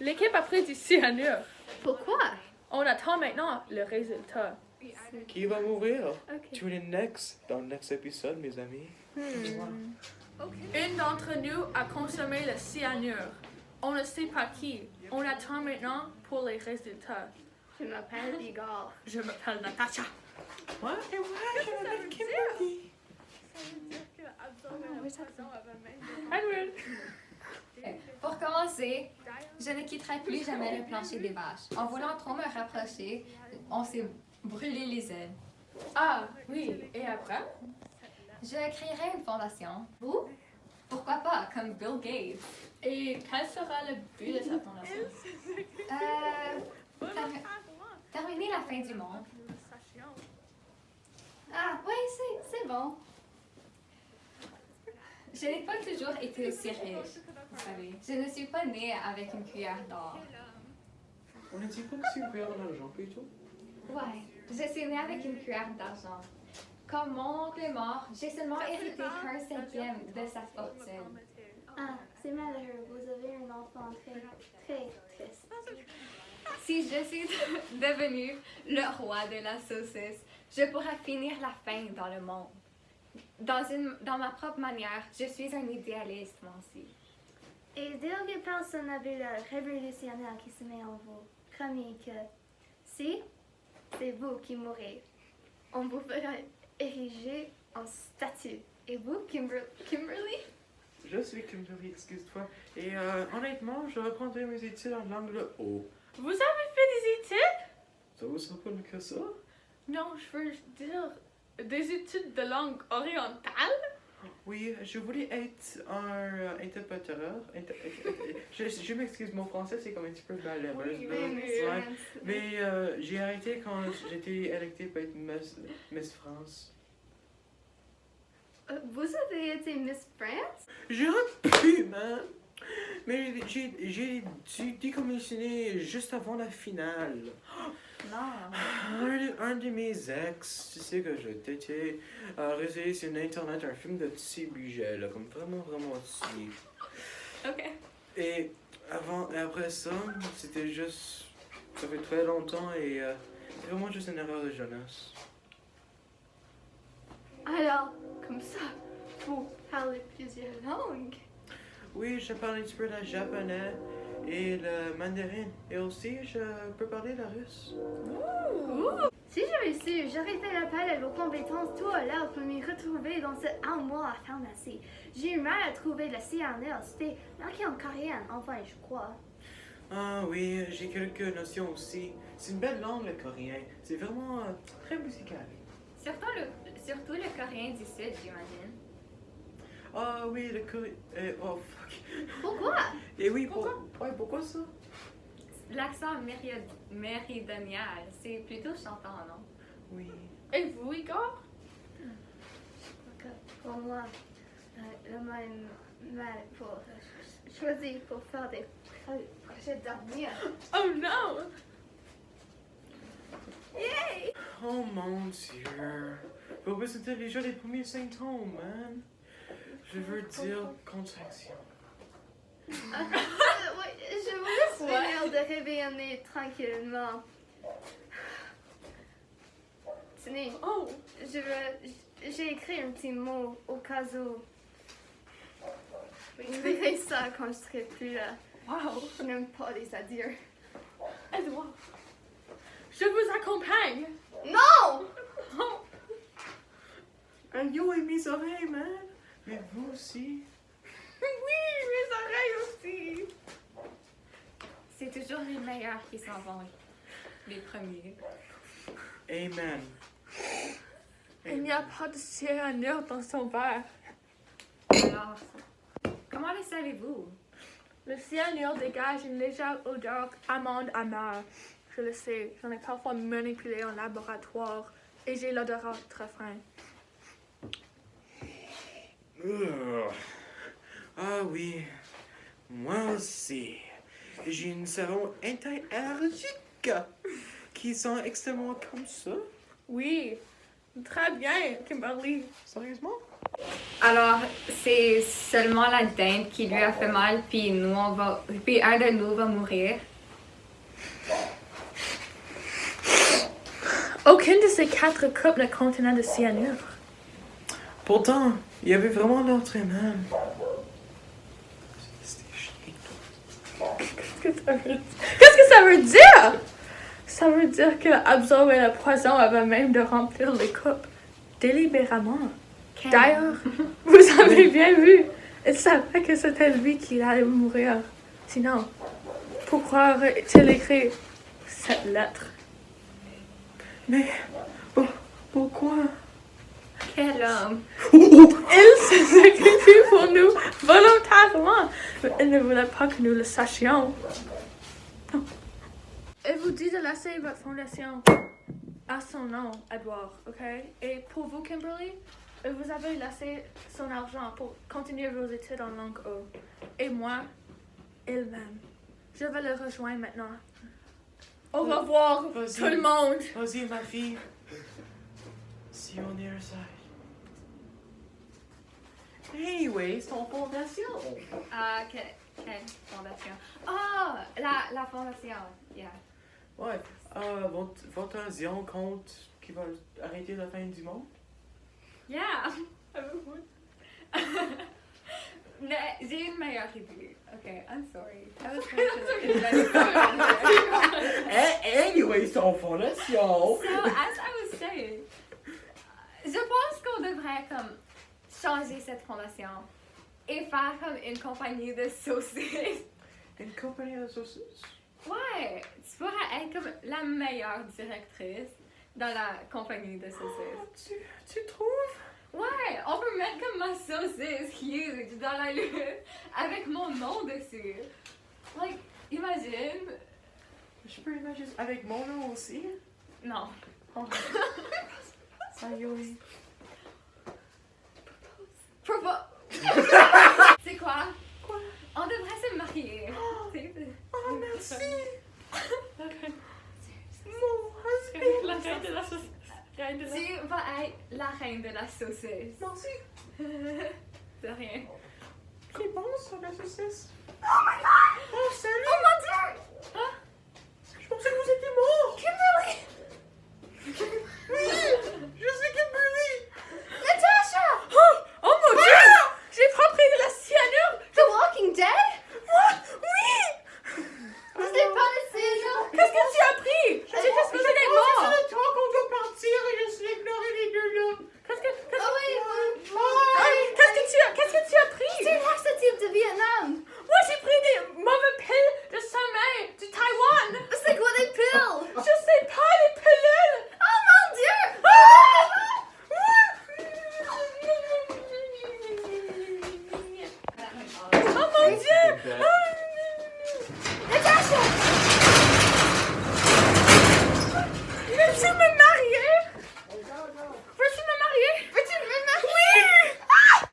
L'équipe a pris du cyanure. Pourquoi? On attend maintenant le résultat. Qui va mourir? Ok. Tune in dans le next épisode, mes amis. Une d'entre nous a consommé le cyanure. On ne sait pas qui. On attend maintenant pour les résultats. Je m'appelle Igor. Je m'appelle Natacha. Moi, et moi, je m'appelle Kimberly. Edward. Pour commencer, je ne quitterai plus jamais le plancher des vaches. En voulant trop me rapprocher, on s'est brûlé les ailes. Ah, oui. Et après? Je créerai une fondation. Vous? Pourquoi pas, comme Bill Gates. Et quel sera le but de cette fondation? Terminer la fin du monde. Ah, oui, c'est bon. Je n'ai pas toujours été aussi riche, vous savez. Je ne suis pas née avec une cuillère d'or. On ne dit pas que c'est ouvert l'argent, plutôt? Ouais, je suis née avec une cuillère d'argent. Comme mon oncle est mort, j'ai seulement hérité qu'un cinquième de sa fortune. Ah, c'est malheureux. Vous avez un enfant très, très triste. Si je suis devenu le roi de la saucisse, je pourrais finir la faim dans le monde. Dans ma propre manière, je suis un idéaliste, moi aussi. Et dès que personne n'a vu le révolutionnaire qui se met en vous, promis que si c'est vous qui mourrez, on vous fera ériger en statue. Et vous, Kimberly? Je suis Kimberly, excuse-toi. Et honnêtement, je reprendrai mes études en langue de haut. Vous avez fait des études? Ça vous sera pas que ça? Non, je veux dire des études de langue orientale. Oui, je voulais être un interpréteur. Je m'excuse, mon français c'est comme un petit peu malheureux. Mais j'ai arrêté quand j'étais électée pour être Miss France. Vous avez été Miss France? J'aurais pu, man! Mais j'ai dû décommissionner juste avant la finale. Non. Un de mes ex, tu sais que je t'étais réalisé sur Internet un film de petit budget, là, comme vraiment cheap. Ok. Et après ça, c'était juste. Ça fait très longtemps et c'est vraiment juste une erreur de jeunesse. Alors, comme ça, vous parlez plusieurs langues. Oui, je parle un petit peu le japonais et le mandarin. Et aussi, je peux parler le russe. Si j'avais su, j'aurais fait appel à vos compétences tout à l'heure pour m'y retrouver dans cette armoire à pharmacie. J'ai eu mal à trouver le cyanure. C'était marqué en coréen, enfin, je crois. Ah oui, j'ai quelques notions aussi. C'est une belle langue, le coréen. C'est vraiment très musical. Surtout le coréen du Sud, j'imagine. Ah oui, le coréen. Oh fuck. Pourquoi? Et oui, pourquoi ça? L'accent méridional, c'est plutôt chantant, non? Oui. Et vous, Igor? Pour moi, le même mal pour choisir pour faire des projets d'avenir. Oh non! Yay! Oh mon dieu. Faut pas c'était déjà les premiers symptômes, man. Je veux dire contraction. Ouais, je vous laisse finir de réveiller tranquillement. Tenez, Oh! j'ai écrit un petit mot au cas où. Vous verrez ça quand je serai plus là. Wow! Je n'aime pas les adieux. Edward! Je vous accompagne! Non! Oh! Un yo et mes oreilles, man. Mais vous aussi. Oui, mes oreilles aussi! C'est toujours les meilleurs qui s'en vont, les premiers. Amen. Il n'y a pas de cyanure dans son verre. Alors, comment le savez-vous? Le cyanure dégage une légère odeur amande amère. Je le sais, j'en ai parfois manipulé en laboratoire et j'ai l'odorat très fin. Ah oui, moi aussi. J'ai une savon anti-allergique qui sent extrêmement comme ça. Oui, très bien, Kimberly. Sérieusement? Alors, c'est seulement la dinde qui lui a fait mal, puis puis un de nous va mourir. Aucune de ces 4 coupes ne contenait de cyanure. Pourtant, il y avait vraiment l'air très mal. Qu'est-ce que ça veut dire? Ça veut dire que absorber le poison avant même de remplir les coupes. Délibérément. D'ailleurs, vous avez bien vu. Il savait que c'était lui qui allait mourir. Sinon, pourquoi aurait-il écrit cette lettre? Mais pourquoi? Quel homme! Il se sacrifie pour nous volontairement. Mais il ne voulait pas que nous le sachions. Il vous dit de laisser votre fondation à son nom, Edward, ok? Et pour vous, Kimberly, vous avez laissé son argent pour continuer vos études en langue O. Et moi, elle-même. Je vais le rejoindre maintenant. Au revoir, Vas-y. tout le monde! Vas-y, ma fille. See you on the other side. Anyway, c'est ton fondation. Ah, quelle fondation? Ah, la fondation, yeah. Ouais. Votre avion compte qui va arrêter la fin du monde? Yeah! Mais j'ai une meilleure idée. Ok, I'm sorry. I was trying to Anyway, c'est ton fondation. So, as I was saying, je pense qu'on devrait comme changer cette fondation et faire comme une compagnie de saucisses. Une compagnie de saucisses? Ouais, tu pourrais être comme la meilleure directrice dans la compagnie de saucisses. Tu trouves? Ouais, on peut mettre comme ma saucisse huge dans la lutte avec mon nom dessus. Like, imagine. Je peux imaginer avec mon nom aussi. Non. Aïe, oui. C'est quoi? Quoi? On devrait se marier. Oh, merci. La reine de la saucisse. Tu vas être la reine de la saucisse. Merci. De rien. C'est bon, ça, la saucisse. Oh my god! Oh, salut. Oh mon dieu! Hein? Je pensais que vous étiez mort. Kimberly! Oui, je suis Kimberly. Natasha! Oh mon dieu! J'ai pas pris de la cyanure! The Walking Dead? Oui! C'était pas le cyanure? Qu'est-ce que tu as pris? J'étais supposée d'être mort! C'est le temps qu'on doit partir et je suis ignoré les deux là. Qu'est-ce que tu as pris? C'est un laxatif de Vietnam! Moi, j'ai pris des mauvais piles de sommeil du Taïwan! C'est quoi des piles? Je sais pas, les pilules! Oh mon dieu! Oh mon dieu! Natasha!